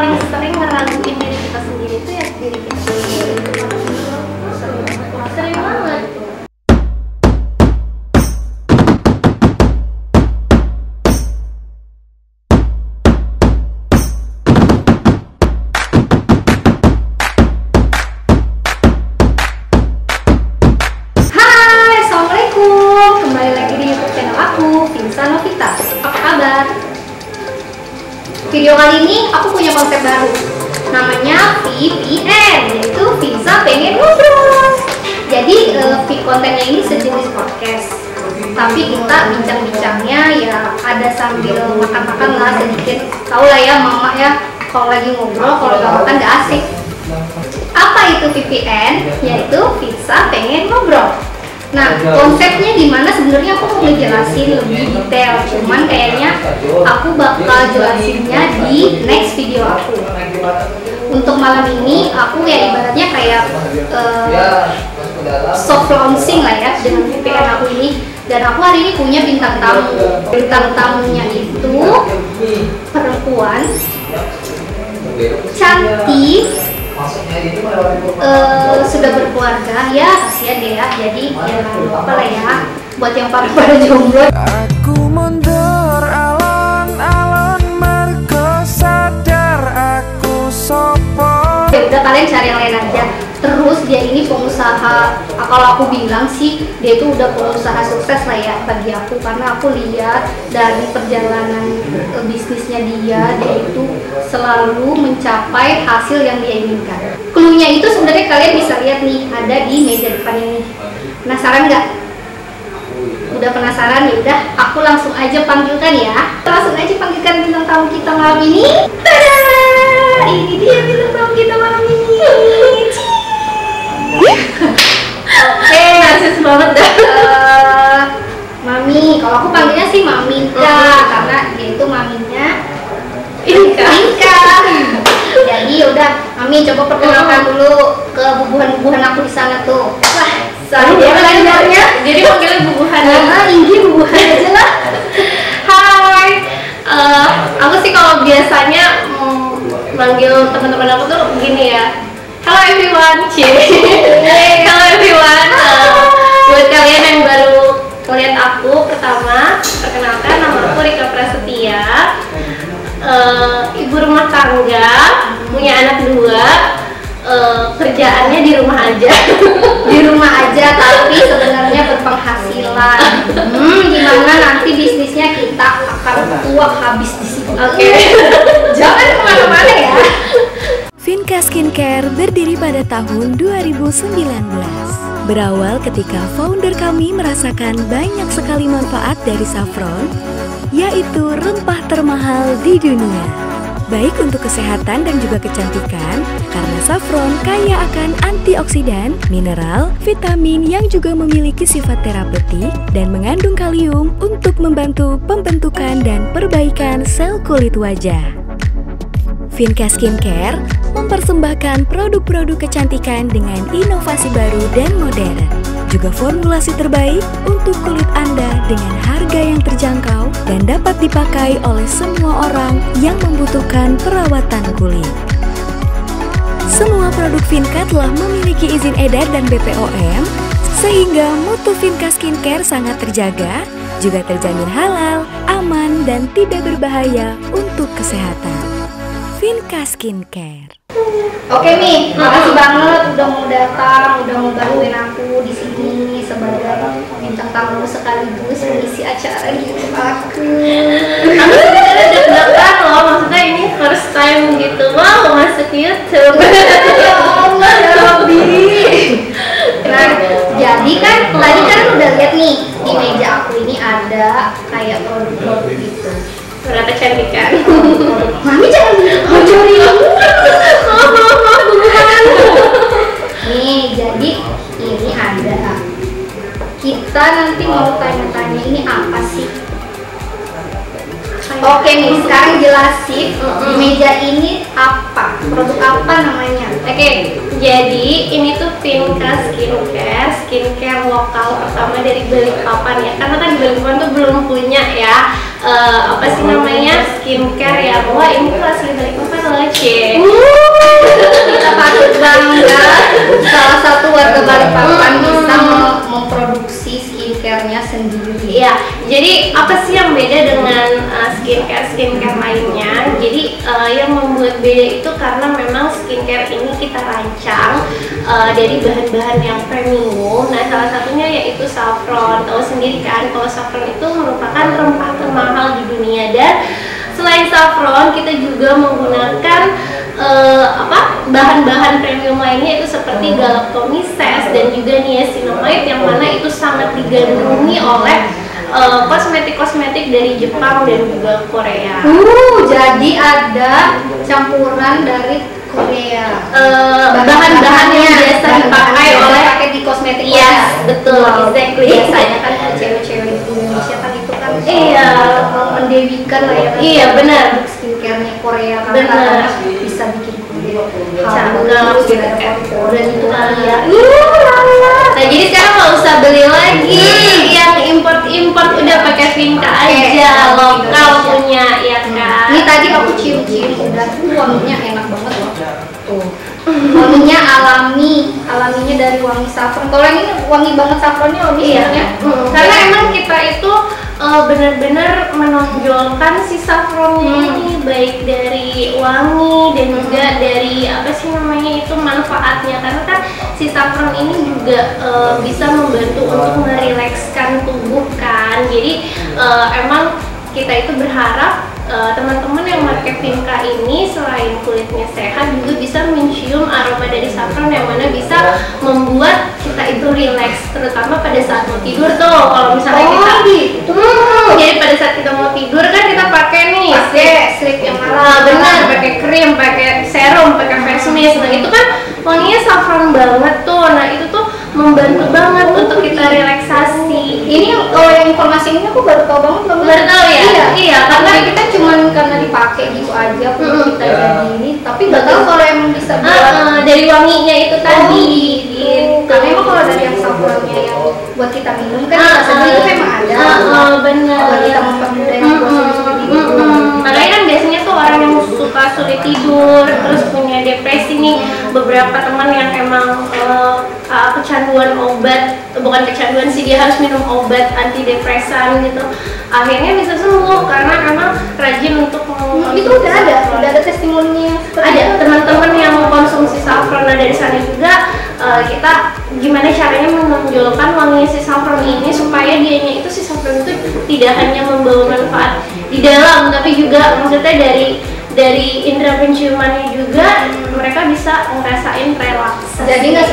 paling sering ngeraguin diri kita sendiri itu ya diri kita sendiri. Sering banget. Video kali ini aku punya konsep baru, namanya VPN, yaitu Visa Pengen Ngobrol. Jadi kontennya ini sejenis podcast, tapi kita bincang-bincangnya ya ada sambil makan-makan lah sedikit. Tahu lah ya mama ya, kalau lagi ngobrol, kalau nggak makan nggak asik. Apa itu VPN? Yaitu Visa Pengen Ngobrol. Nah, konsepnya gimana sebenarnya aku mau ngejelasin lebih detail, cuman kayaknya aku bakal jelasinnya di next video aku. Untuk malam ini aku ya ibaratnya kayak soft launching lah ya dengan VPN aku ini. Dan aku hari ini punya bintang tamu. Bintang tamunya itu perempuan cantik, sudah berkeluarga, ya kasihan deh ya, jadi ya apa lah ya buat yang pada jomblo. Aku mundur alon-alon mergo sadar aku sopo. Ya udah, kalian cari yang lain aja. Terus dia ini pengusaha, kalau aku bilang sih dia itu udah pengusaha sukses lah ya bagi aku, karena aku lihat dari perjalanan bisnisnya dia itu selalu mencapai hasil yang dia inginkan. Cluenya itu sebenarnya kalian bisa lihat nih, ada di meja depan ini. Penasaran nggak? Udah penasaran? Ya udah, aku langsung aja panggilkan ya. Langsung aja panggilkan bintang tamu kita malam ini. Tada! Ini dia bintang tamu kita malam ini. Oke, narsis banget dah. Mami, kalau aku panggilnya sih Maminka, karena dia itu maminya Inka. Jadi udah, Mami coba perkenalkan dulu ke bubuhan-bubuhan aku di sana tuh. Wah, dia belajarnya. Jadi panggilnya bubuhan. Inggi bubuhan aja lah. Hai, aku sih kalau biasanya manggil teman-teman aku tuh begini ya. Hello everyone, hello everyone. Buat kalian yang baru lihat aku, pertama perkenalkan, nama aku Rika Prasetya. Ibu rumah tangga, punya anak 2, kerjaannya di rumah aja. Di rumah aja, tapi sebenarnya berpenghasilan. Gimana nanti bisnisnya kita akan tua habis di sini. Oke. Jangan kemana-mana ya. Vinka Skincare berdiri pada tahun 2019. Berawal ketika founder kami merasakan banyak sekali manfaat dari saffron, yaitu rempah termahal di dunia. Baik untuk kesehatan dan juga kecantikan, karena saffron kaya akan antioksidan, mineral, vitamin yang juga memiliki sifat terapeutik dan mengandung kalium untuk membantu pembentukan dan perbaikan sel kulit wajah. Vinka Skincare mempersembahkan produk-produk kecantikan dengan inovasi baru dan modern. Juga formulasi terbaik untuk kulit Anda dengan harga yang terjangkau dan dapat dipakai oleh semua orang yang membutuhkan perawatan kulit. Semua produk Vinka telah memiliki izin edar dan BPOM, sehingga mutu Vinka Skincare sangat terjaga, juga terjamin halal, aman, dan tidak berbahaya untuk kesehatan. Vinka Skincare. Oke nih, makasih banget udah mau datang, udah mau bantuin aku di sini sebagai bintang tamu sekaligus mengisi acara gitu aku. Aku sebenarnya deg-degan loh, maksudnya ini first time gitu, mau masuk YouTube. Ya Allah, ya Rabbi. Nah, jadi kan tadi kan udah lihat nih di meja aku ini ada kayak produk-produk gitu. Produk kecantikan. Mami jangan bocorin. Nih, jadi ini ada. Kita nanti mau tanya-tanya ini apa sih? Oke nih, sekarang jelasin di meja ini apa? Produk apa namanya? Oke, Jadi ini tuh Vinka skincare lokal pertama dari Balikpapan ya. Karena kan di Balikpapan tuh belum punya ya apa sih namanya skincare ya. Wah ini tuh asli Balikpapan loh Cie. Kita patut bangga salah satu warga Balikpapan bisa memproduksi skincare-nya sendiri. Iya, jadi apa sih yang beda dengan skincare lainnya? Jadi yang membuat beda itu karena memang skincare ini kita rancang dari bahan-bahan yang premium. Nah, salah satunya yaitu saffron. Tahu sendiri kan, kalau saffron itu merupakan rempah termahal di dunia. Dan selain saffron, kita juga menggunakan bahan-bahan premium lainnya itu seperti galactomyces dan juga niacinamide yang mana itu sangat digandrungi oleh kosmetik dari Jepang dan juga Korea. Jadi ada campuran dari Korea. Bahan-bahan yang biasa dipakai oleh di kosmetik. Yes, betul, exactly. Biasanya kan cewek-cewek di Indonesia kan itu kan mendewikan lah ya. Iya, benar. Skincare-nya Korea kan Benar. bisa bikin Cakep gitu kan. dan itu kali ya. Nah, jadi sekarang nggak usah beli lagi yang import udah pakai Vinka aja, lokal punya ya kan. Ini tadi aku cium-cium udah wanginya enak banget loh. Tuh. Wanginya alaminya dari wangi saffron. Kalau ini wangi banget saffronnya wangi sebenarnya. Karena emang kita itu benar-benar menonjolkan si saffronnya ini, baik dari wangi dan juga dari apa sih namanya itu manfaatnya. Karena kan si saffron ini juga bisa membantu untuk merilekskan tubuh kan. Jadi emang kita itu berharap teman-teman yang pakai Vinka ini selain kulitnya sehat juga bisa mencium aroma dari saffron yang mana bisa membuat kita itu rileks, terutama pada saat mau tidur tuh. Kalau misalnya kita jadi pada saat kita mau tidur kan kita pakai nih slip yang benar, pakai krim, pakai serum, pakai face mist. Nah itu kan wanginya saffron banget tuh. Nah itu tuh membantu banget untuk kita relaksasi. Ini kalau yang informasi ini aku baru tahu banget. Baru tahu ya? Iya, karena kita cuman karena dipakai gitu aja kita jadi ini, tapi nggak tahu kalau emang bisa buat dari wanginya itu tadi. Gitu. Karena emang kalau dari yang saffronnya yang buat kita minum kan rasanya itu memang ada. Benar. Kalau kita mempermudah yang seperti itu. Makanya kan biasanya tuh orang yang suka sulit tidur, terus punya depresi nih, beberapa teman yang emang kecanduan obat, bukan kecanduan sih, dia harus minum obat antidepresan gitu, akhirnya bisa sembuh karena emang rajin untuk itu udah ada testimoninya. Ada teman-teman yang mengkonsumsi saffron. Nah dari sana juga kita gimana caranya menonjolkan wanginya si saffron ini supaya dianya itu si saffron itu tidak hanya membawa manfaat di dalam, tapi juga maksudnya dari indera penciumannya juga mereka bisa ngerasain relaksasi. Jadi nggak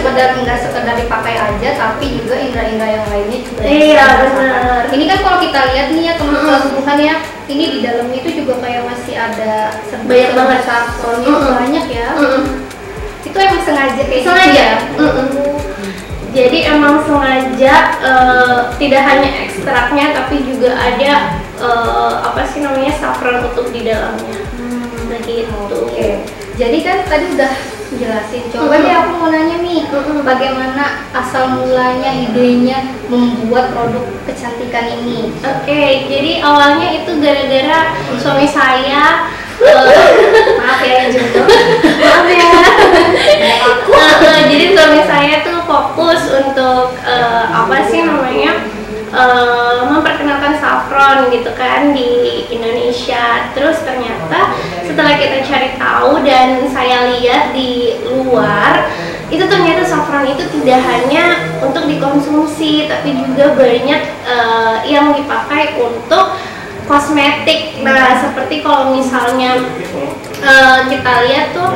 sekedar dipakai aja, tapi juga indera-indera yang lainnya juga. Iya benar. Ini kan kalau kita lihat nih ya teman-teman ya, ini di dalamnya itu juga kayak masih ada banyak banget saffronnya banyak ya. Itu emang sengaja kayak sengaja. Gitu ya? Jadi emang sengaja tidak hanya ekstraknya, tapi juga ada apa sih namanya saffron utuh di dalamnya. Begitu. Oke. Jadi kan tadi udah jelasin. Coba deh aku mau nanya nih, bagaimana asal mulanya idenya membuat produk kecantikan ini? Oke, jadi awalnya itu gara-gara suami saya maaf ya yang jodoh. maaf ya. Jadi suami saya tuh fokus untuk apa sih namanya memperkenalkan saffron gitu kan di Indonesia. Terus ternyata setelah kita cari tahu dan saya lihat di luar, itu ternyata saffron itu tidak hanya untuk dikonsumsi, tapi juga banyak yang dipakai untuk kosmetik. Nah seperti kalau misalnya kita lihat tuh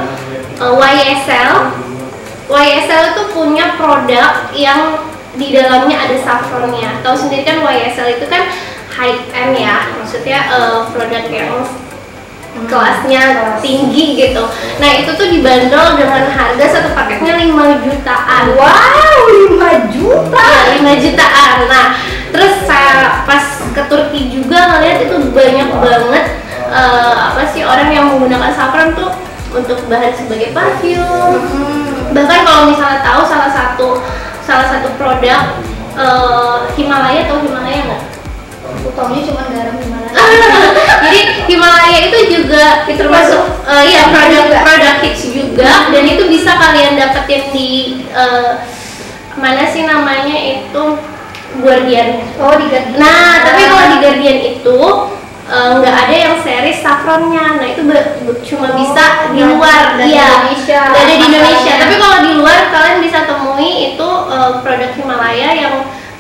YSL itu punya produk yang di dalamnya ada saffronnya. Tahu sendiri kan YSL itu kan high end ya, maksudnya produk yang kelasnya tinggi gitu. Nah itu tuh dibanderol dengan harga satu paketnya 5 jutaan. Wow, 5 juta. Ya, 5 jutaan. Nah terus saya pas ke Turki juga ngeliat itu banyak banget apa sih orang yang menggunakan saffron tuh untuk bahan sebagai parfum, Bahkan kalau misalnya tahu salah satu produk Himalaya, atau Himalaya nggak? Aku taunya cuma garam Himalaya. Jadi Himalaya itu juga termasuk ya produk hits juga, dan itu bisa kalian dapetin di mana sih namanya itu, Guardian. Oh, di Guardian. Nah, tapi kalau di Guardian itu nggak ada yang series saffronnya. Nah, itu cuma bisa di luar, Indonesia. Ada di Indonesia. Tapi kalau di luar kalian bisa temui itu produk Himalaya yang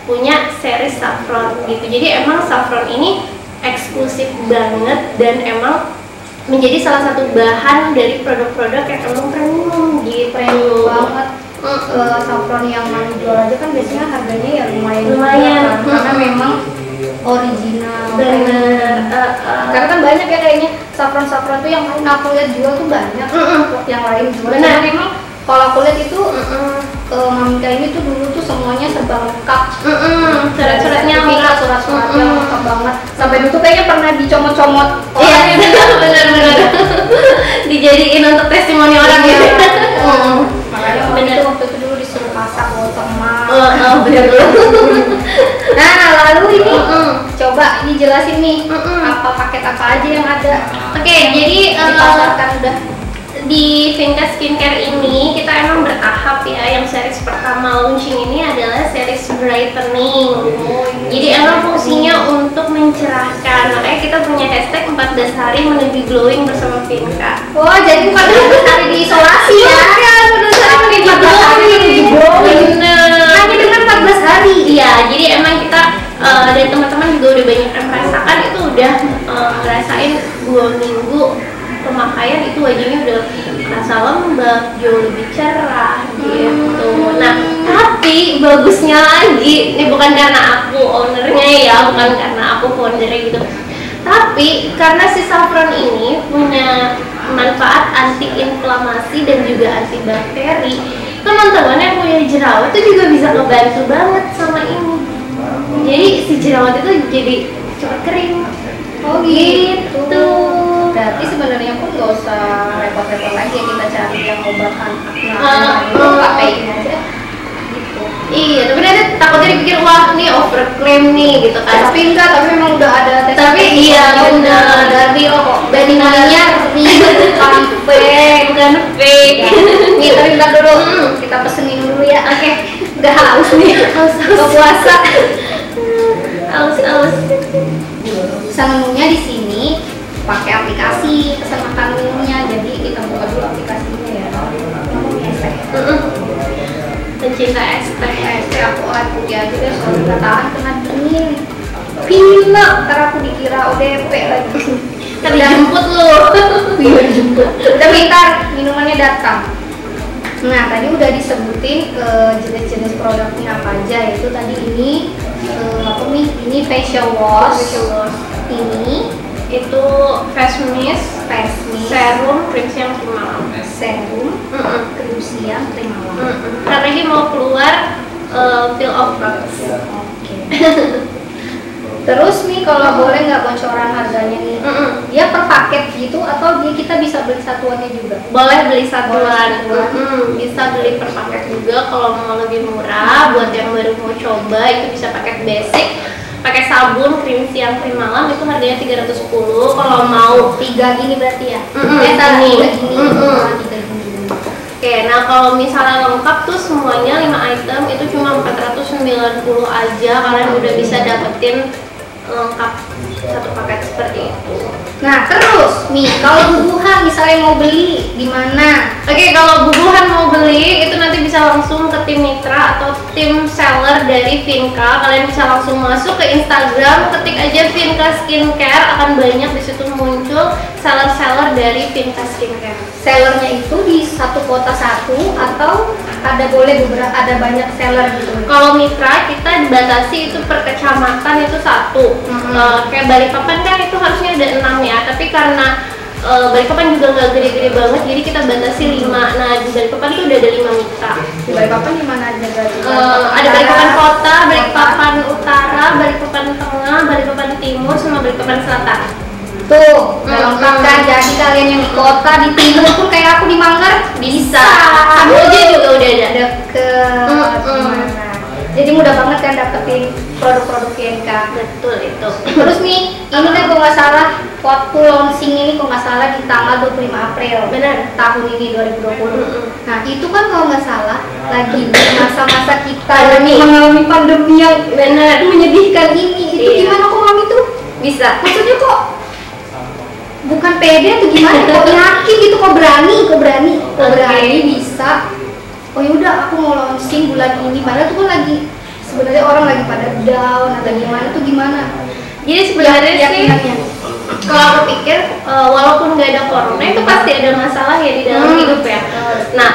punya series saffron gitu. Jadi emang saffron ini eksklusif banget dan emang menjadi salah satu bahan dari produk-produk yang emang premium gitu. Premium banget. Saffron yang jual aja kan biasanya harganya ya lumayan. Karena memang original. Bener. Karena kan banyak ya kayaknya saffron tuh yang aku lihat jual tuh banyak. Yang lain jual. Bener. Karena memang kalau aku lihat itu Mamika ini tuh dulu tuh semuanya serba lengkap. Surat-suratnya lengkap. Surat-suratnya lengkap banget. Sampai dulu tuh kayaknya pernah dicomot-comot. Iya, benar. Dijadiin untuk testimoni orang ya. Makanya waktu itu dulu disuruh masak wortel emas. Benar. Nah, lalu ini coba ini jelasin nih apa paket apa aja yang ada. Oke, jadi dipasarkan udah. Di Vinka Skincare ini kita emang bertahap ya. Yang series pertama launching ini adalah series brightening. Jadi emang fungsinya untuk mencerahkan. Makanya kita punya hashtag 14 hari menuju glowing bersama Vinka. Oh, jadi 14 hari diisolasi ya? Kan, 14 hari menuju glowing. Bener. Hanya dengan 14 hari. Iya, jadi emang kita dan teman-teman juga udah banyak yang merasakan itu udah ngerasain 2 minggu pemakaian itu wajahnya udah rasa lembab, jauh lebih cerah gitu. Nah, tapi bagusnya lagi, ini bukan karena aku ownernya ya, bukan karena aku foundernya gitu, tapi karena si saffron ini punya manfaat anti-inflamasi dan juga antibakteri. Teman-teman yang punya jerawat itu juga bisa ngebantu banget sama ini. Jadi si jerawat itu jadi cepat kering. Oh gitu. Berarti sebenarnya pun nggak usah repot-repot lagi ya kita cari yang obat anti itu pakai ini aja. Gitu. Iya, tapi ada takutnya dipikir wah ini overclaim nih gitu kan. Tapi enggak, tapi memang udah ada tes. Tapi iya benar. Dari kok. Bandingannya bukan fake. Nih, tapi bentar dulu. Kita pesenin dulu ya. Oke. Udah haus nih. Buka puasa. Aus. Pesan menunya di sini pakai aplikasi pesan makan minumnya. Jadi kita buka dulu aplikasinya ya. Pencinta es teh. Aku air putih aja deh, soalnya nggak tahan kena dingin. Pilek, ntar aku dikira ODP lagi. Kan dijemput lu. Iya dijemput. Udah bentar, minumannya datang. Nah tadi udah disebutin jenis-jenis produknya apa aja. Yaitu tadi ini apa nih? Ini facial wash. Ini Itu face mist, serum, krim siang, krim malam. serum, krim siang, krim malam. Karena lagi mau keluar feel of products. Oke. Terus nih kalau boleh nggak bocoran harganya nih? Dia per paket gitu atau kita bisa beli satuannya juga? Boleh beli satuan. Bisa beli per paket juga kalau mau lebih murah. Buat yang baru mau coba itu bisa paket basic, pakai sabun, krim siang, krim malam itu harganya 310. Kalau mau 3 gini berarti ya? ini. 3 gini. Oke, nah kalau misalnya lengkap tuh semuanya 5 item itu cuma 490 aja. Kalian udah bisa dapetin lengkap satu paket seperti itu. Nah terus nih kalau bubuhan misalnya mau beli di mana? Oke, kalau bubuhan mau beli itu nanti bisa langsung ke tim mitra atau tim seller dari Vinka. Kalian bisa langsung masuk ke Instagram, ketik aja Vinka Skincare, akan banyak di situ muncul seller-seller dari Vinka Skincare. Sellernya itu di satu kota satu atau ada banyak seller gitu? Kalau mitra kita dibatasi itu per kecamatan itu 1. Kayak Balikpapan kan itu harusnya ada 6 ya, tapi karena Balikpapan juga nggak gede-gede banget, jadi kita batasi 5. Nah di Balikpapan tuh udah ada 5 mitra. Di Balikpapan di mana aja berarti? Ada Balikpapan Kota, Balikpapan Utara, Balikpapan Tengah, Balikpapan Timur, sama Balikpapan Selatan. Tuh, udah lengkap kan? Jadi kalian yang di kota, di timur pun kayak aku di Manggar Bisa. Kamboja juga dapetin produk-produk Finka. Betul itu. Terus nih, ini kan kalau nggak salah waktu launching ini kalau nggak salah di tanggal 25 April Benar. tahun ini 2020. Nah itu kan kalau nggak salah lagi di masa-masa kita Pandemi. mengalami pandemi yang Benar. menyedihkan ini. Itu Iya. gimana kok Mami tuh? Bisa. Maksudnya kok bukan pede atau gimana? Kok yakin gitu? Kok berani Oke. bisa? Oh yaudah aku mau launching bulan ini. Padahal tuh kan lagi sebenarnya orang lagi pada down atau gimana tuh gimana? Jadi sebenarnya sih Keyakinannya. kalau aku pikir walaupun nggak ada corona itu pasti ada masalah ya di dalam hidup ya. Nah,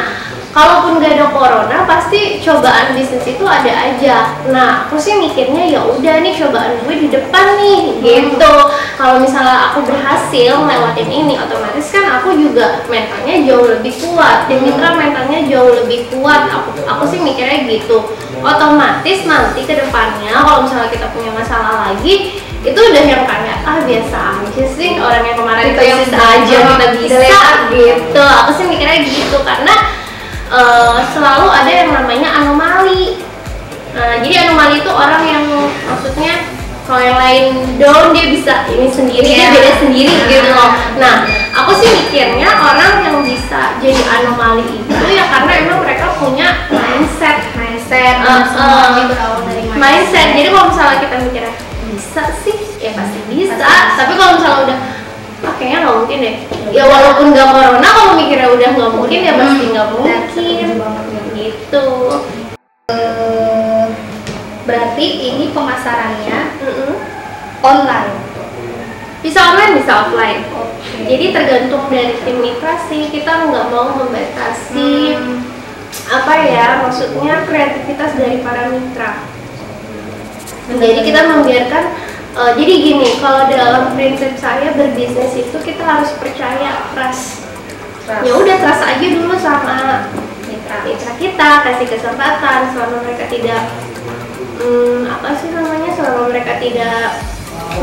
kalaupun nggak ada corona pasti cobaan bisnis itu ada aja. Nah, aku sih mikirnya ya udah nih cobaan gue di depan nih gitu. Kalau misalnya aku berhasil lewatin ini, otomatis kan aku juga mentalnya jauh lebih kuat. Tim mitra mentalnya jauh lebih kuat. Aku sih mikirnya gitu. Otomatis nanti ke depannya kalau misalnya kita punya masalah lagi, itu udah yang kayak biasa aja sih, orang yang kemarin Kita yang krisis aja kita bisa lewat. gitu. Aku sih mikirnya gitu karena selalu ada yang namanya anomali. Nah, jadi anomali itu orang yang maksudnya kalau yang lain down dia bisa ini sendiri, dia beda sendiri gitu loh. Nah, aku sih mikirnya orang yang bisa jadi anomali itu ya karena emang mereka punya mindset Semuanya berawal dari mindset. Jadi kalau misalnya kita mikirnya bisa sih, ya pasti bisa. Tapi kalau misalnya udah kayaknya nggak mungkin deh. Ya walaupun nggak corona, kalau mikirnya udah nggak mungkin ya pasti nggak mungkin. Gitu. Berarti ini pemasarannya Mm-mm. online. Bisa online, bisa offline. Oke. Jadi tergantung dari tim mitra sih. Kita nggak mau membatasi apa ya, maksudnya kreativitas dari para mitra. Jadi kita membiarkan. Jadi gini, kalau dalam prinsip saya berbisnis itu kita harus percaya, trust. Ya udah trust aja dulu sama mitra kita, kasih kesempatan selama mereka tidak selama mereka tidak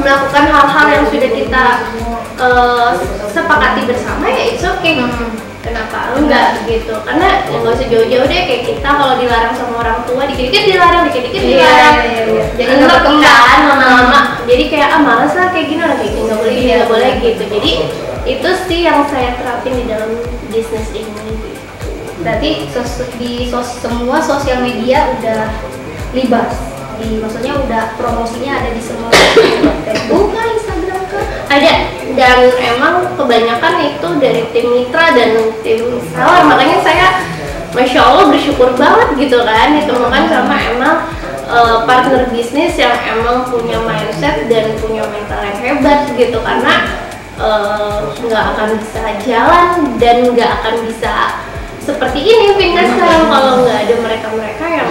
melakukan hal-hal yang sudah kita sepakati bersama, ya it's okay. Kenapa enggak gitu? Karena nggak usah jauh-jauh deh, kayak kita kalau dilarang sama orang tua dikit-dikit dilarang, dikit-dikit dilarang. Jadi Enak nggak berkembang. kan lama-lama. Jadi kayak males lah kayak gini, orang kayak gini nggak boleh, gini nggak boleh gitu. Jadi itu sih yang saya terapin di dalam bisnis ini. Gitu. Berarti semua sosial media udah libas. Maksudnya udah promosinya ada di semua Facebook, Instagram kan? Ada, dan emang kebanyakan itu dari tim mitra dan tim seller. Makanya saya Masya Allah bersyukur banget gitu kan ditemukan sama emang partner bisnis yang emang punya mindset dan punya mental yang hebat gitu. Karena nggak akan bisa jalan dan nggak akan bisa seperti ini Finka sekarang kalau nggak ada mereka-mereka yang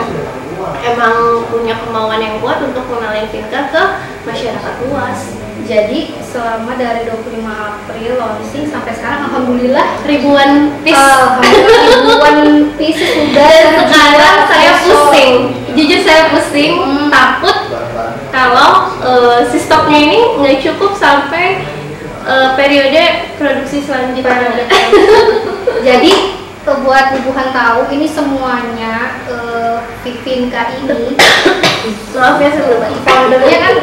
emang punya kemauan yang kuat untuk mengenalin Finka ke masyarakat luas. Jadi selama dari 25 April launching sampai sekarang alhamdulillah Ribuan piece. ribuan pieces sudah. Dan sekarang saya pusing, jujur saya pusing, takut kalau si stoknya ini nggak cukup sampai periode produksi selanjutnya. Jadi buat ibuhan tahu ini semuanya Finka ini Maaf ya sebelum foundernya kan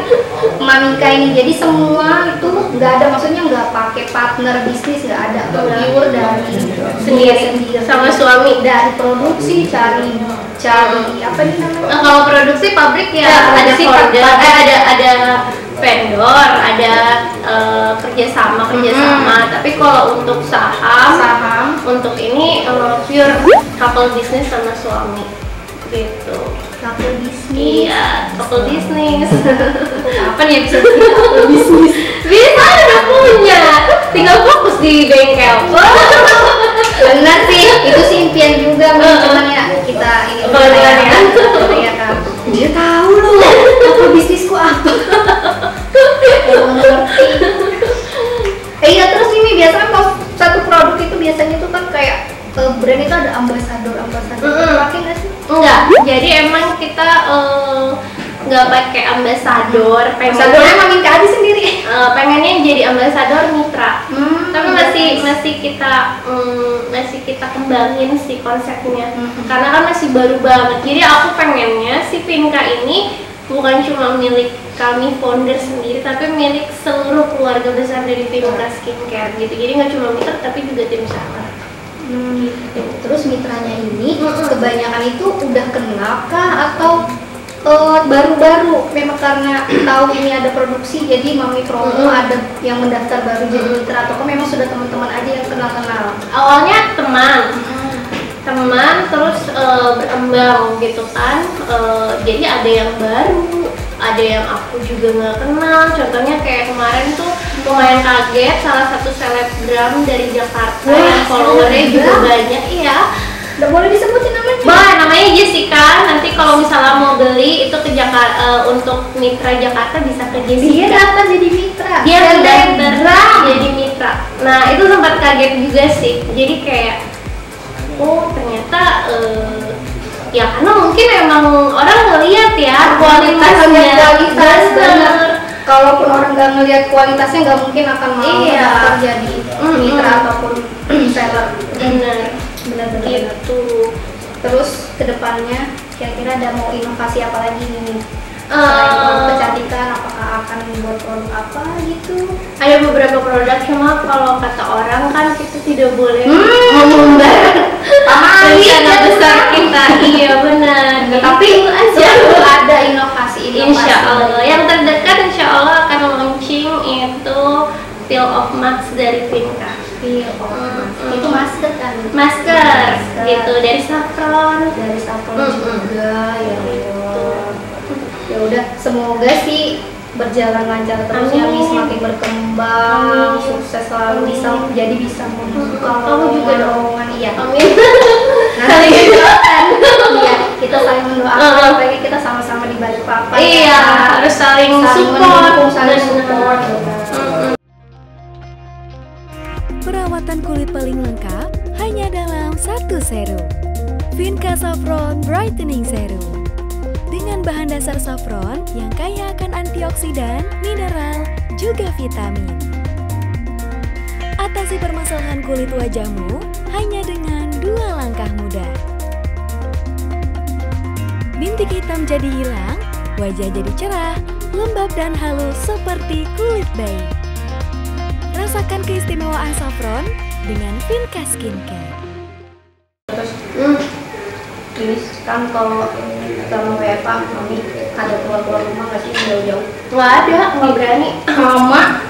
Mamika ini, jadi semua itu nggak ada, maksudnya nggak pakai partner bisnis, nggak ada, pure dari sendiri sama suami. dari produksi cari apa nih namanya? Nah, kalau produksi pabrik ya, Ya, ada produksi vendor, pabrik. ada vendor, ada kerjasama. Tapi kalau untuk saham untuk ini pure couple bisnis sama suami gitu. Couple bisnis. Iya, couple bisnis. Apa nih bisa couple bisnis? Bisa, udah punya, tinggal fokus di bengkel. Benar sih, itu sih impian juga, cuman ya kita ini Kebetulan ya. ya kan. Dia tahu loh, couple bisnisku apa. Emang ngerti. Iya, terus ini biasanya kalau satu produk itu biasanya tuh kan kayak brand itu ada ambasador. Pakai nggak sih? Enggak, jadi emang kita nggak pakai ambasador. Ambasadornya Mamika aja sendiri. Pengennya jadi ambasador mitra. Tapi nice. masih kita kembangin sih konsepnya. Karena kan masih baru banget. Jadi aku pengennya si Finka ini bukan cuma milik kami founder sendiri, tapi milik seluruh keluarga besar dari Vinka Skincare gitu. Jadi nggak cuma mitra tapi juga tim usaha. Gitu. Terus mitranya ini kebanyakan itu udah kenal kah atau baru-baru memang karena tahu ini ada produksi jadi Mami promo ada yang mendaftar baru jadi mitra atau memang sudah teman-teman aja yang kenal-kenal? Awalnya teman terus berkembang gitu kan. Jadi ada yang baru, ada yang aku juga nggak kenal. Contohnya kayak kemarin tuh lumayan kaget, salah satu selebgram dari Jakarta yang followernya juga banyak. Iya, Udah boleh disebutin namanya? namanya Jessica. Nanti kalau misalnya mau beli itu ke Jakarta untuk mitra Jakarta bisa ke Jessica. Dia daftar jadi mitra. Dia daftar jadi mitra. Nah itu sempat kaget juga sih. Jadi kayak oh ternyata ya karena mungkin emang orang ngeliat ya kualitasnya. Kualitas benar. Kalaupun orang nggak ngelihat kualitasnya nggak mungkin akan mau daftar jadi mitra ataupun seller. Benar Gitu. Terus kedepannya kira-kira ada mau inovasi apa lagi nih? Selain produk kecantikan, apakah akan membuat produk apa gitu? Ada beberapa produk, cuma kalau kata orang kan kita tidak boleh mengumbar rencana besar kita. Iya benar. Tapi selalu ada inovasi. Insya Allah yang terdekat insya Allah akan launching itu Peel Off Mask dari Vinka. Itu masker kan? Masker gitu dari Saffron. Juga ya. Ya udah, semoga sih berjalan lancar terus ya, semakin berkembang, sukses selalu, bisa membuka Kamu juga lowongan. Iya. Amin. Saling mendoakan. Iya, kita saling mendoakan supaya kita sama-sama di balik papan. Iya, harus saling support. Saling support. Perawatan kulit paling lengkap hanya dalam satu serum. Vinka Saffron Brightening Serum. Dengan bahan dasar saffron yang kaya akan antioksidan, mineral, juga vitamin. Atasi permasalahan kulit wajahmu hanya dengan 2 langkah mudah. Bintik hitam jadi hilang, wajah jadi cerah, lembab dan halus seperti kulit bayi. Rasakan keistimewaan saffron dengan Vinka Skincare. Ini kan kalau sama WFA, Mami ada keluar rumah nggak sih jauh-jauh? Nggak ada, nggak berani. Mama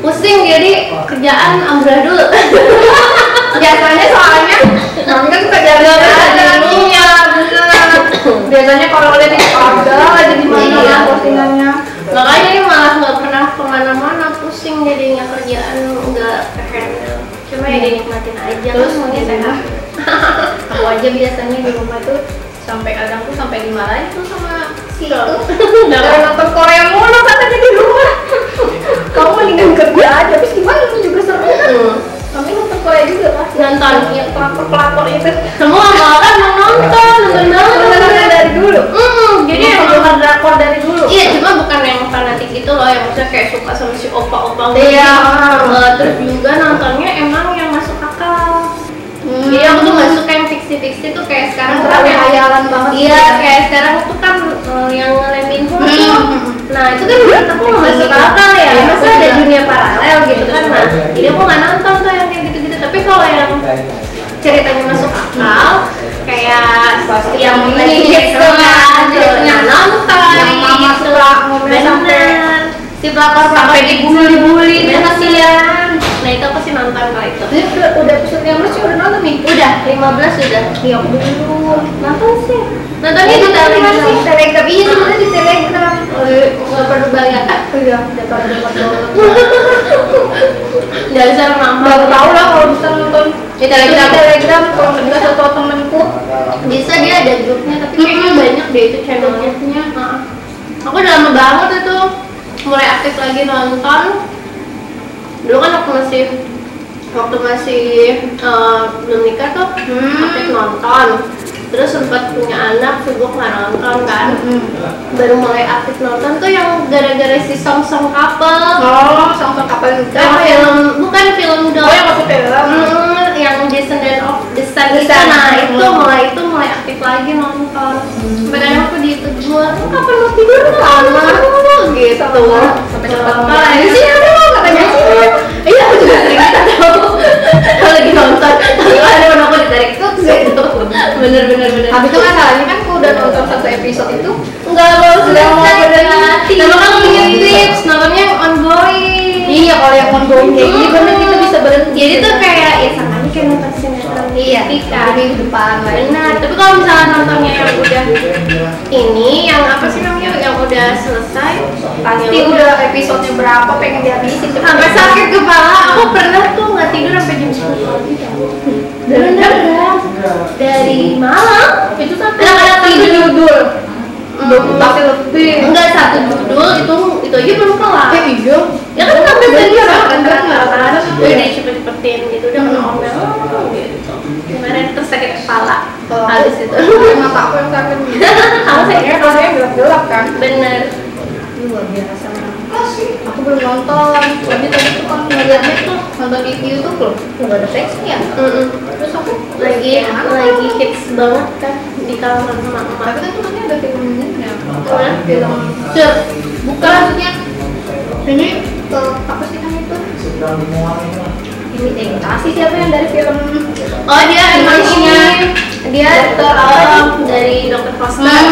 pusing jadi kerjaan amburadul. Biasanya soalnya Mami kan suka jalan-jalan. Iya, bener. Biasanya kalau lihat ada aja di mana postingannya. Makanya ini malah nggak pernah kemana-mana, pusing jadinya kerjaan nggak kehandle. Cuma ya dinikmatin aja. Terus maunya sehat. Aku aja biasanya di rumah tuh sampai kadang tuh sampai dimarahin tuh sama si itu. Karena nonton Korea mulu katanya di rumah. Kamu mendingan kerja aja, terus gimana itu juga seru kan? Kami nonton Korea juga kan? Nonton yang pelakor itu. semua orang mau nonton banget dari dulu. Jadi yang nonton drakor dari dulu. iya, cuma bukan yang fanatik itu loh, yang maksudnya kayak suka sama si opa-opa gitu. Iya. Terus juga nontonnya emang yang masuk akal. Jadi aku tuh gak suka yang fiksi-fiksi tuh kayak sekarang Terlalu hayalan banget. Iya, kayak sekarang tuh kan yang ngelemin tuh. Nah itu kan menurut aku gak masuk akal ya. Masa ada dunia paralel gitu kan. Nah jadi aku gak nonton tuh yang kayak gitu-gitu. Tapi kalau yang ceritanya masuk akal, kayak yang Netflix tuh kan, yang nonton Yang mama gitu. suka ngomel sampai Si pelakor-pelakor dibully-bully, kasihan. Nah itu aku sih nonton kalau itu. Jadi udah episode 15 sih udah nonton nih? Udah, 15 sudah. Iya, aku belum Nonton sih. Nontonnya di Telegram. Telegram. Iya, sebenarnya di Telegram. Nggak perlu bayar. Iya, dapat download. Dasar mama. Baru tahu lah kalau bisa nonton Di Telegram. Di Telegram kalau nggak bisa satu temenku. Bisa, dia ada grupnya, tapi kayaknya banyak deh itu channelnya. Heeh. Aku udah lama banget itu mulai aktif lagi nonton. Dulu kan waktu masih belum nikah tuh aktif nonton. Terus sempat punya anak, sibuk nggak nonton kan. Baru mulai aktif nonton tuh yang gara-gara si Song Couple. Oh, Song Couple juga. Bukan film dong. Oh, yang masuk film. Yang Descendant of the Sun itu. Sun. Nah itu mulai aktif skip lagi nonton. Sampai kadang aku ditegur, kapan mau tidur lama gitu. Sampai cepat Di sini ada mau katanya sih. Iya aku juga sering gitu. Kalau lagi nonton, tapi ada teman aku ditarik tuh gitu. Bener. Habis itu masalahnya kan aku udah nonton satu episode itu Enggak mau berhenti. Tapi kan punya tips, nontonnya yang ongoing. Iya, kalau yang ongoing kayak gini bener kita bisa berhenti. Jadi tuh kayak ya sama aja kayak nonton sinetron Iya, kan. minggu depan lagi. Benar, tapi kalau misalnya nontonnya yang udah ini, yang apa sih namanya, yang udah selesai, Pasti udah episodenya berapa pengen dihabisin. sampai sakit kepala. Aku pernah tuh nggak tidur sampai jam 10 pagi. Bener dari malam itu sampai Kadang-kadang tidur. judul. Pasti lebih. Enggak, satu judul itu aja belum kelar. Iya. Ya kan sampai Iya, tadi kan. udah cepet-cepetin gitu, udah ngomel gitu. Gimana terus sakit kepala habis itu. Mata aku yang sakit. Kamu sakit Kayaknya kalau saya gelap-gelap kan. bener. Luar biasa. Aku belum nonton. Tadi tuh kan ngeliatnya tuh nonton di YouTube loh. Nggak ada teksnya. Terus aku Lagi hits banget kan di kalangan emak-emak. Tapi kan tuh ada filmnya. Mana? Film. Bukan maksudnya. Ini apa sih kan itu? Imitasi siapa yang dari film? Oh dia animasinya, dia dari Dr. Foster.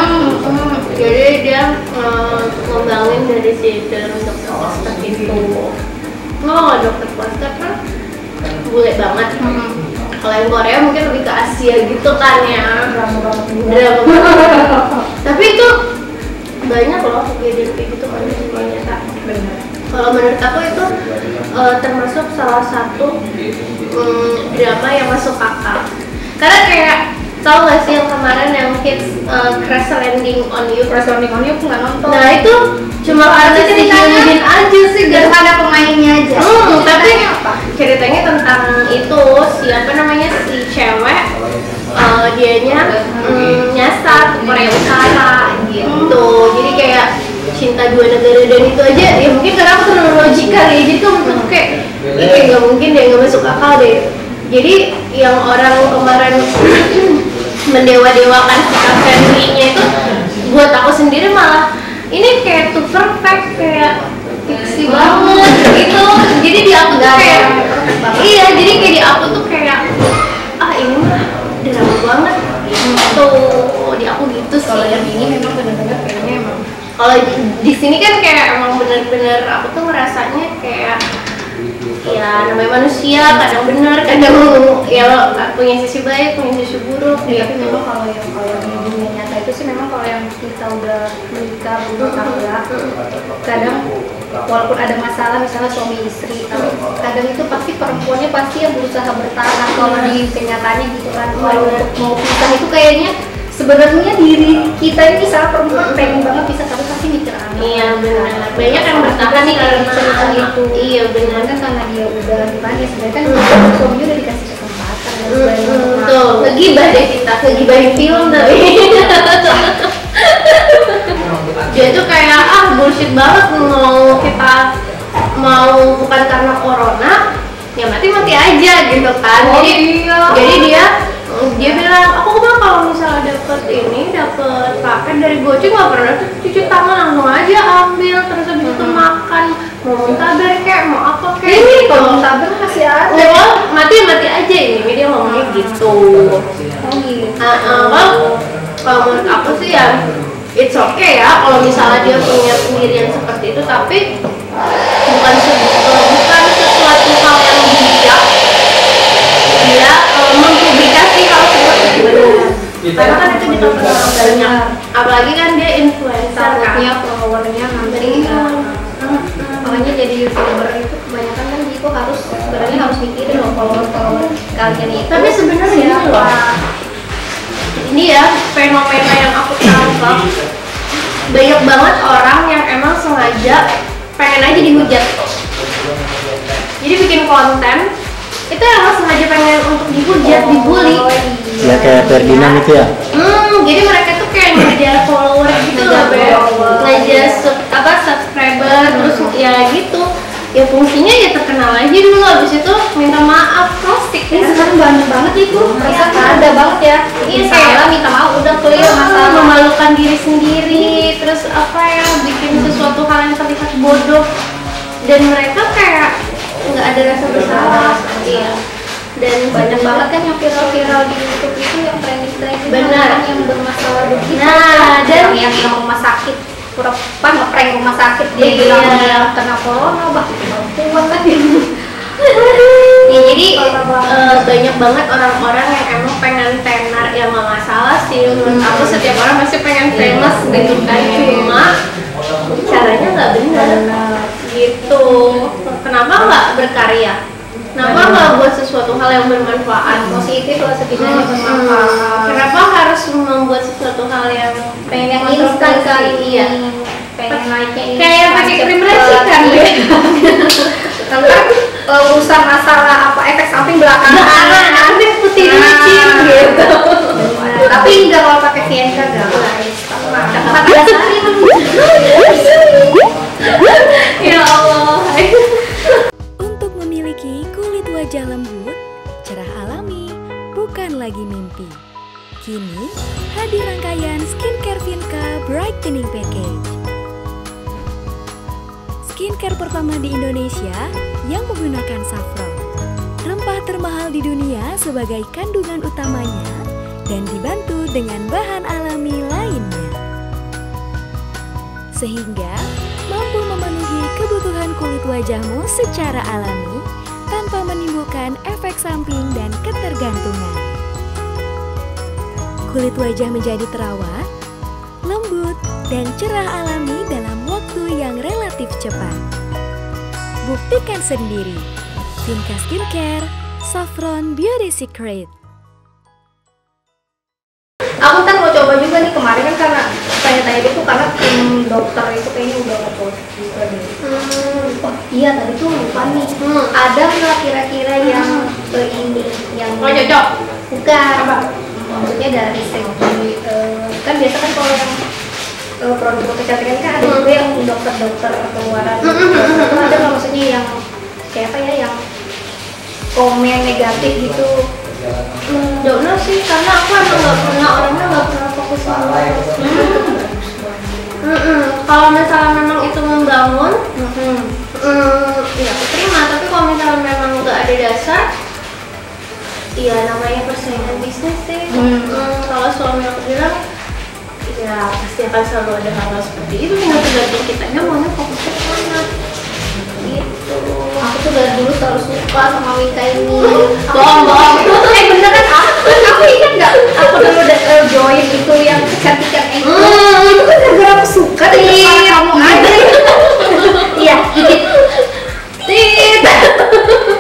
Jadi dia ngembangin dari si film Dr. Foster itu. Nggak Dr. Foster kan bule banget. Kalau yang Korea mungkin lebih ke Asia gitu kan ya. Drama. Tapi itu banyak loh kejadian kayak gitu kan di dunia nyata. Benar. Kalau menurut aku itu termasuk salah satu drama yang masuk akal. Karena kayak tahu gak sih yang kemarin yang hits Crash Landing on You? Crash Landing on You aku nggak nonton. Nah itu cuma karena si Hyunjin aja sih, Gak ada pemainnya aja. tapi ceritanya tentang itu siapa namanya si cewek dianya nyasar ke Korea Utara gitu. Jadi kayak cinta dua negara dan itu aja ya mungkin karena aku terlalu logika ya, jadi tuh menurut kayak ini kayak nggak mungkin deh, nggak masuk akal deh. Jadi yang orang kemarin mendewa-dewakan sikap family-nya itu buat aku sendiri malah ini kayak tuh perfect, kayak fiksi banget gitu. Jadi di aku tuh kayak iya, jadi kayak di aku tuh kayak ini mah drama banget gitu. Di aku gitu sih. Kalau yang ini memang benar-benar kayaknya emang. Kalau di sini kan kayak emang bener-bener aku tuh ngerasanya kayak ya namanya manusia, kadang benar, kadang ya punya sisi baik, punya sisi buruk. Ya, tapi memang kalau yang di dunia nyata itu sih memang kalau yang kita udah menikah berumah tangga, kadang walaupun ada masalah misalnya suami istri, tapi kadang itu pasti perempuannya pasti yang berusaha bertahan. Kalau di kenyataannya gitu kan, kalau mau pisah itu kayaknya sebenarnya diri kita ini misalnya perempuan pengen banget bisa, tapi pasti mikir anak. Iya benar. Banyak yang bertahan nih karena itu. Iya benar Kan karena dia udah gimana ya, sebenarnya kan suaminya udah dikasih kesempatan dan sebagainya untuk tuh ngegibah deh kita, ngegibahin film tapi dia tuh kayak bullshit banget, mau bukan karena corona ya mati aja gitu kan. Jadi dia bilang aku mah kalau misalnya dapet paket dari Gojek nggak pernah tuh cuci tangan, langsung aja ambil, terus habis itu makan, mau muntaber kayak mau apa kayak ini gitu. kalau muntaber masih ada. Oh, mati aja ini dia ngomongnya gitu. Kalau menurut aku sih ya it's okay ya kalau misalnya dia punya pendirian seperti itu, tapi bukan sesuatu hal yang bijak dia mempublikasi hal seperti itu. Karena kan itu ditonton orang banyak, apalagi kan dia influencer kan, Takutnya followernya nanti makanya jadi youtuber itu kebanyakan kan Jiko harus sebenarnya harus mikirin loh follower kalian itu. Tapi sebenarnya gini loh, ini ya fenomena yang aku tangkap, banyak banget orang yang emang sengaja pengen aja dihujat. Jadi bikin konten itu emang sengaja pengen untuk dihujat, dibully. Ya kayak Ferdinand itu ya. Jadi mereka tuh kayak ngejar follower gitu loh, ngejar subscriber, terus ya gitu. Ya fungsinya ya terkenal aja dulu, habis itu minta maaf, plastik Ini ya. sekarang banyak banget itu, merasa ada banget ya. Iya, Salah minta maaf memalukan diri sendiri, terus apa ya, bikin sesuatu hal yang terlihat bodoh dan mereka kayak nggak ada rasa bersalah. Iya. Dan banyak banget kan yang viral-viral di YouTube itu yang trending-trending benar yang bermasalah begitu. Nah, dan yang rumah sakit pura-pura ngeprank rumah sakit dia bilang dia kena corona bahkan kuat kan ya, jadi banyak banget orang-orang yang emang pengen tenar, ya nggak masalah sih menurut aku, setiap orang pasti pengen famous gitu kan, cuma caranya nggak benar gitu. Kenapa nggak berkarya? Kenapa nggak buat sesuatu hal yang bermanfaat, positif lah setidaknya bermanfaat? Kenapa harus membuat sesuatu hal yang pengen yang instan kali? Iya, pengen naiknya ini kayak pakai krim racikan deh. Karena urusan masalah apa efek samping belakangan, nanti putih licin gitu. Tapi enggak kalau pakai VNK guys. Ya Allah. Untuk memiliki kulit wajah lembut, cerah alami, bukan lagi mimpi. Kini, hadir rangkaian skincare Vinka Brightening Package. Skincare pertama di Indonesia yang menggunakan saffron, rempah termahal di dunia sebagai kandungan utamanya, dan dibantu dengan bahan alami lainnya. Sehingga mampu memenuhi kebutuhan kulit wajahmu secara alami tanpa menimbulkan efek samping dan ketergantungan. Kulit wajah menjadi terawat, lembut, dan cerah alami dalam waktu yang relatif cepat. Buktikan sendiri. Vinka Skincare, Saffron Beauty Secret. Aku kan mau coba juga nih, kemarin kan karena tanya-tanya itu karena tim dokter itu kayaknya udah nge-post juga deh. Oh iya tadi tuh lupa nih. Ada nggak kira-kira yang ini yang cocok? Bukan. Apa? Maksudnya dari segi kan biasa kan kalau yang produk kecantikan kan ada juga yang dokter-dokter keluaran. Itu ada nggak maksudnya yang kayak apa ya, yang komen negatif gitu? Don't sih, karena aku emang orangnya nggak pernah fokus sama kalau misalnya memang itu membangun, ya aku terima. Tapi kalau misalnya memang nggak ada dasar, iya namanya persaingan bisnis sih. Kalau suami aku bilang, ya pasti akan selalu ada hal-hal seperti itu. Tinggal tergantung kitanya maunya fokusnya kemana. Gitu. Aku tuh dari dulu selalu suka sama Wika ini. Bohong. Beneran aku ingat nggak? Aku dulu join itu yang kecantikan itu. Itu kan gara-gara aku suka dengan suara kamu aja. Iya,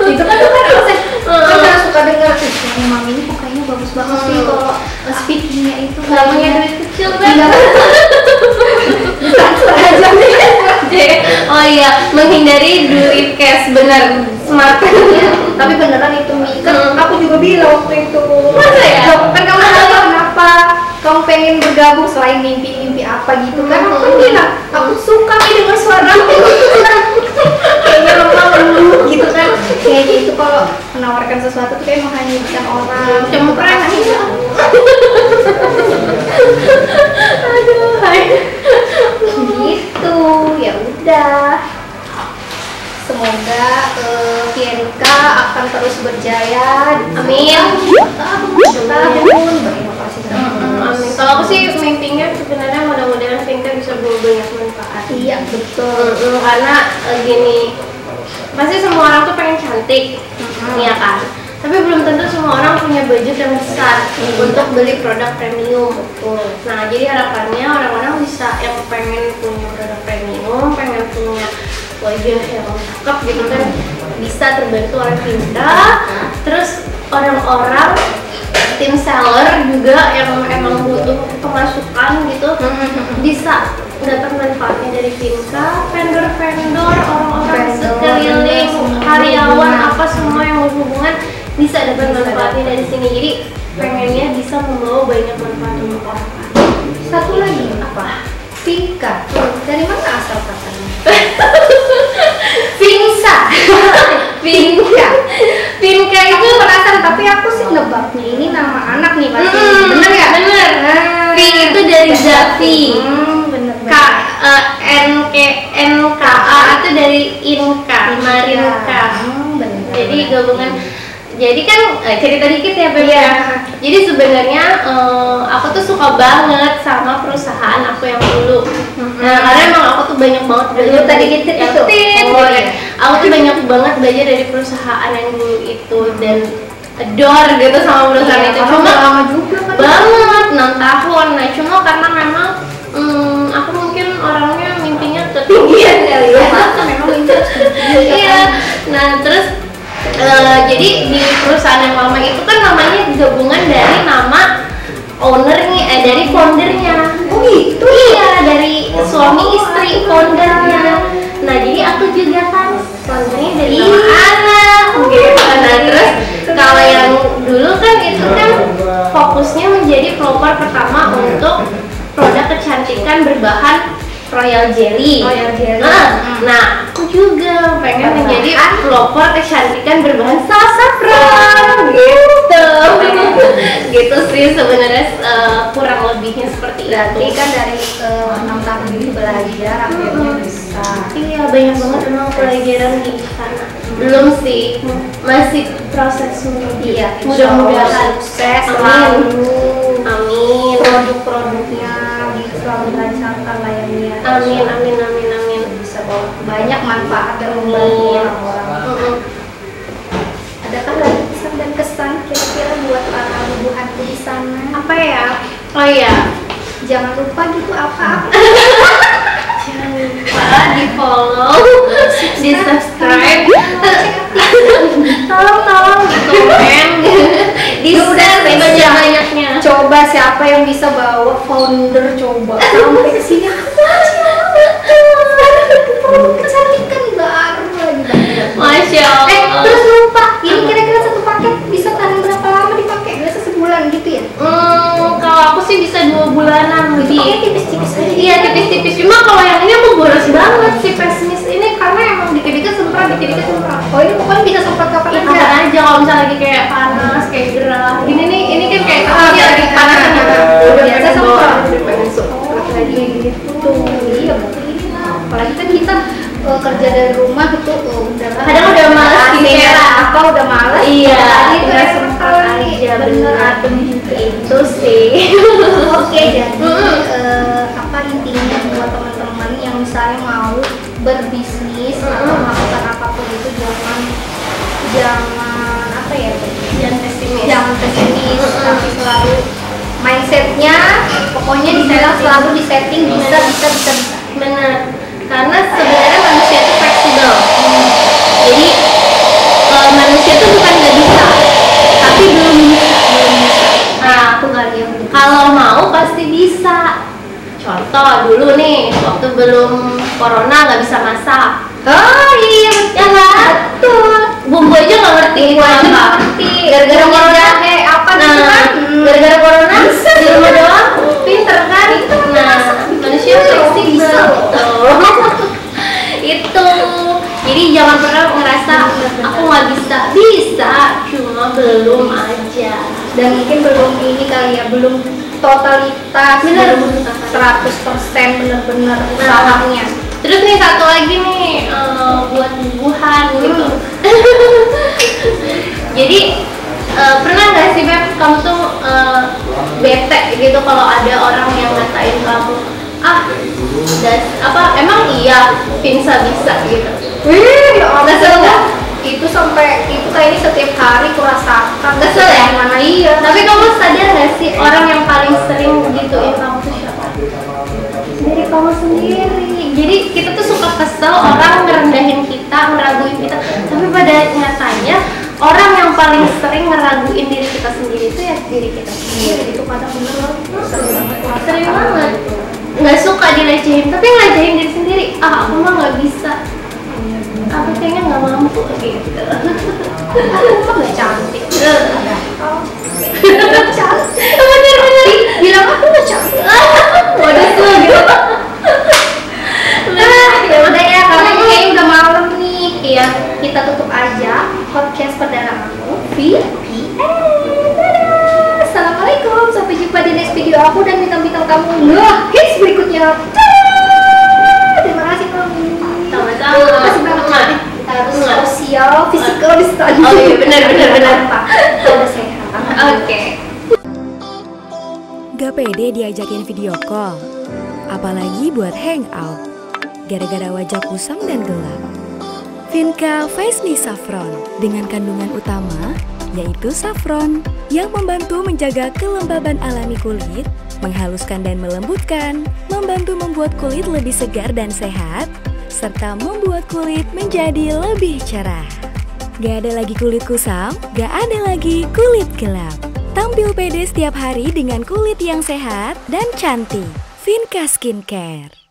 itu kan tuh kan aku kan suka dengar suara mami ini kok kayaknya bagus banget sih kalau speakingnya itu. Nggak punya duit kecil kan? Aja nih. Oh iya, menghindari duit cash, benar, smart. Tapi beneran itu Mi, kan aku juga bilang waktu itu. Masa ya? Kan kamu nanya kenapa kamu pengen bergabung selain mimpi-mimpi apa gitu kan? Aku bilang aku suka nih dengan suaramu. Kayaknya lemah lembut gitu kan? Kayaknya itu kalau menawarkan sesuatu tuh kayak menghanyutkan orang. Cempreng aja. Aduh, hai. Gitu, ya udah. Semoga Vienka akan terus berjaya. Amin. Tahun. Terima kasih. Amin. Kalau aku sih mimpinya sebenarnya mudah-mudahan Vienka bisa bawa banyak manfaat. Iya betul. Karena gini, pasti semua orang tuh pengen cantik, iya kan? Tapi belum tentu semua orang punya budget yang besar untuk beli produk premium. Nah, jadi harapannya orang-orang bisa yang pengen punya produk premium, pengen punya wajah yang cakep gitu kan, bisa terbantu oleh Vinka. Terus orang-orang tim seller juga yang emang butuh pemasukan gitu bisa dapat manfaatnya dari Vinka. Vendor-vendor, orang-orang sekeliling, karyawan apa semua yang berhubungan bisa dapat manfaatnya dari sini. Jadi pengennya bisa membawa banyak manfaat untuk orang. Satu lagi apa? Vinka. Dari mana asal katanya? Vinka. Vinka. Vinka itu Penasaran, tapi aku sih nebaknya ini nama anak nih pasti. Bener ya? Bener. Fincast. Bener. Jadi gabungan. Jadi kan cerita dikit ya Beb. Iya. Jadi sebenarnya aku tuh suka banget sama perusahaan aku yang dulu. Nah, karena emang aku tuh banyak banget belajar Dulu tadi gitu yang itu. tit, Oh, gitu. iya. Aku tuh banyak banget belajar dari perusahaan yang dulu itu dan adore gitu sama perusahaan Iya, itu. karena Cuma udah lama juga kan. banget 6 tahun. Nah, cuma karena memang aku mungkin orangnya mimpinya ketinggian kali ya. Memang itu Iya. Nah, terus jadi di perusahaan yang lama itu kan namanya gabungan dari nama ownernya, dari foundernya. Oh gitu? Iya, dari suami istri foundernya. Nah, jadi aku juga kan foundernya dari nama anak gitu. Nah, terus kalau yang dulu kan itu kan fokusnya menjadi pelopor pertama untuk produk kecantikan berbahan royal jelly. Royal jelly. Nah, aku juga pengen menjadi pelopor kecantikan berbahan saffron gitu. Gitu sih sebenarnya kurang lebihnya seperti Berarti itu. kan dari 6 tahun ini belajar akhirnya bisa. Iya, banyak banget memang pelajaran di sana. Belum sih, masih proses menuju. Iya, Mudah-mudahan sukses Amin. selalu. Amin. Produk-produknya bisa selalu dilancarkan layarnya. Amin, amin, amin, amin. Bisa bawa banyak manfaat dan Amin. membantu orang-orang. Mm-mm. Adakah lagi pesan dan kesan kira-kira buat para ibu hati di sana? Apa ya? Oh iya, Jangan lupa gitu apa-apa. jangan lupa di follow, di subscribe, tolong di komen, di Ya udah, share spesial. sebanyak-banyaknya. Coba siapa yang bisa bawa founder coba sampai ke sini. Produk kecantikan baru lagi banget. Masya Allah. Terus lupa, ini kira-kira satu paket bisa tahan berapa lama dipakai? Biasa sebulan gitu ya? Kalau aku sih bisa 2 bulanan lebih. Pakainya tipis-tipis aja. Iya, tipis-tipis. Cuma kalau yang ini aku boros banget si pesimis ini karena emang dikit-dikit semprot, dikit-dikit semprot. Oh ini pokoknya bisa semprot kapan Ya, aja. kapan aja kalau misalnya lagi kayak panas, kayak gerah. Gini nih, ini kan kayak ini lagi panas nih. Udah Biasa pengen bawa, semprot. udah pengen semprot lagi gitu. Iya betul ini lah. Apalagi kan kita kerja dari rumah itu udah Kadang udah males skincare. apa udah males. Iya, Tadi tuh udah semprot semprot lagi. aja, Bener bener. adem juga. Itu sih. Oke jadi apa intinya buat teman-teman yang misalnya mau berbisnis atau melakukan apapun itu jangan apa ya Jangan pesimis. jangan pesimis tapi selalu mindsetnya pokoknya dibilang selalu disetting bisa. Benar. Karena sebenarnya manusia itu fleksibel. Jadi manusia itu bukan nggak bisa, tapi belum bisa. Nah, Aku kali yang kalau mau pasti bisa. Contoh dulu nih, waktu belum corona nggak bisa masak. oh iya Ya kan? betul Bumbu aja nggak ngerti. Bumbu aja kenapa. nggak ngerti. Gara-gara Bumbu corona. jahe, apa gitu Nah, kan? gara-gara corona Bisa. di rumah doang, pinter kan? Nah, manusia fleksibel. Bisa. Itu. Jadi jangan pernah ngerasa aku nggak bisa, cuma belum aja. Dan mungkin belum ini kali ya belum totalitas Bener. belum 100% bener-bener usahanya. Terus nih satu lagi nih buat bubuhan gitu. Jadi pernah nggak sih Beb kamu tuh bete gitu kalau ada orang yang ngatain kamu emang iya Pinsa bisa gitu. Wih, ya Allah. Kesel nggak? Itu sampai itu kayaknya setiap hari aku rasakan. Kesel ya? Mana iya. Tapi kamu sadar nggak sih orang yang paling sering gituin kamu tuh siapa? Dari kamu sendiri. Jadi kita tuh suka kesel orang ngerendahin kita, ngeraguin kita. Tapi pada nyatanya orang yang paling sering ngeraguin diri kita sendiri itu ya diri kita sendiri. Itu kadang bener Sering banget. Nggak suka dilecehin, tapi ngelecehin diri sendiri. Aku mah nggak bisa. Aku kayaknya nggak mampu gitu. Aku mah gak cantik. Cantik. Bener-bener. Bilang aku gak cantik. Waduh tuh gitu. Ya udah ya, karena ini kayaknya udah malam nih. Iya, kita tutup aja podcast perdana aku VPN. Dadah. Assalamualaikum, sampai jumpa di next video aku dan bintang-bintang tamu hits berikutnya. Dadah. Terima kasih Mami. Sama-sama. Terima kasih banget. Kita harus sosial, physical distancing. Oh iya, benar. Apa? Kalau sehat. Oke. Gak pede diajakin video call, apalagi buat hangout, gara-gara wajah kusam dan gelap. Vinka Face Me Saffron dengan kandungan utama yaitu saffron yang membantu menjaga kelembaban alami kulit, menghaluskan dan melembutkan, membantu membuat kulit lebih segar dan sehat, serta membuat kulit menjadi lebih cerah. Gak ada lagi kulit kusam, gak ada lagi kulit gelap. Tampil pede setiap hari dengan kulit yang sehat dan cantik. Vinka Skincare.